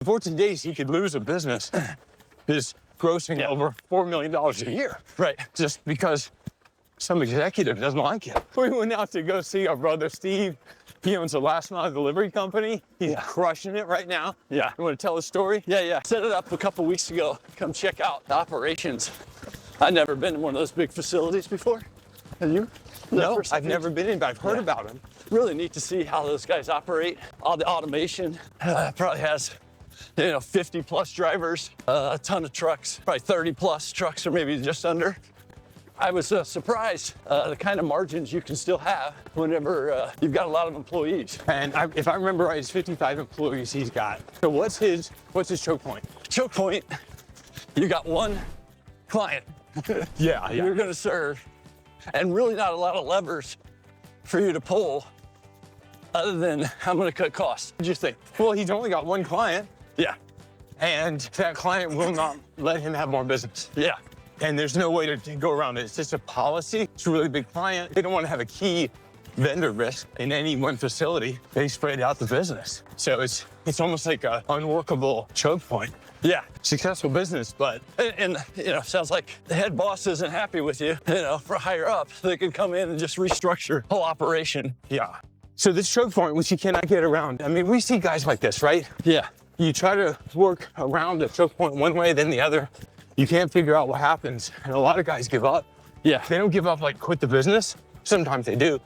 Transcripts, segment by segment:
In 14 days, he could lose a business is grossing over $4 million a year. Right. Just because some executive doesn't like it. We went out to go see our brother Steve. He owns a last mile delivery company. He's crushing it right now. Yeah. You want to tell the story? Yeah. Set it up a couple weeks ago. Come check out the operations. I've never been in one of those big facilities before. Have you? No, I've never been in, but I've heard about them. Really neat to see how those guys operate. All the automation probably has, 50 plus drivers, a ton of trucks, probably 30 plus trucks, or maybe just under. I was surprised the kind of margins you can still have whenever you've got a lot of employees. And if I remember right, it's 55 employees he's got. So what's his choke point? Choke point, you got one client Yeah. you're gonna serve, and really not a lot of levers for you to pull other than I'm gonna cut costs. What'd you think? Well, he's only got one client, Yeah, and that client will not let him have more business. yeah, And there's no way to go around it. It's just a policy. It's a really big client. They don't want to have a key vendor risk in any one facility. They spread out the business. So it's almost like an unworkable choke point. yeah. Successful business, but And sounds like the head boss isn't happy with you, for higher up. They could come in and just restructure the whole operation. yeah. So this choke point, which you cannot get around. I mean, we see guys like this, right? Yeah, You try to work around the choke point one way, then the other. You can't figure out what happens. And a lot of guys give up. yeah, They don't give up like quit the business. Sometimes they do.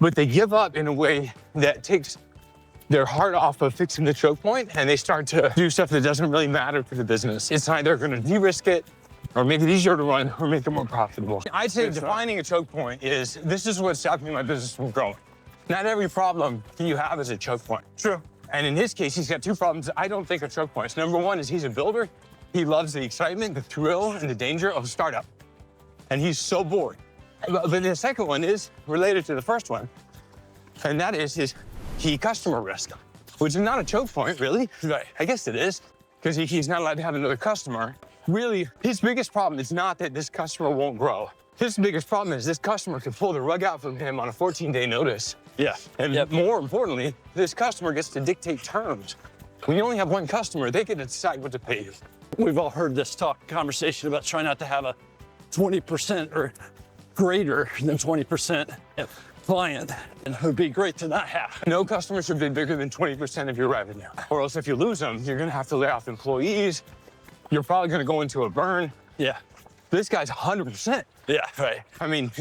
But they give up in a way that takes their heart off of fixing the choke point, and they start to do stuff that doesn't really matter to the business. It's either gonna de-risk it or make it easier to run or make it more profitable. I'd say defining a choke point is, this is what's stopping my business from growing. Not every problem you have is a choke point. true. And in his case, he's got two problems I don't think are choke points. Number one is he's a builder. He loves the excitement, the thrill, and the danger of a startup. And he's so bored. But the second one is related to the first one, and that is his key customer risk, which is not a choke point, really. Right. I guess it is, because he's not allowed to have another customer. Really, his biggest problem is not that this customer won't grow. His biggest problem is this customer could pull the rug out from him on a 14-day notice. Yeah, And more importantly, this customer gets to dictate terms. When you only have one customer, they get to decide what to pay you. We've all heard this conversation about trying not to have a 20% or greater than 20% client, and it would be great to not have. No customer should be bigger than 20% of your revenue. Or else if you lose them, you're gonna have to lay off employees. You're probably gonna go into a burn. Yeah, This guy's 100%. yeah, right. I mean,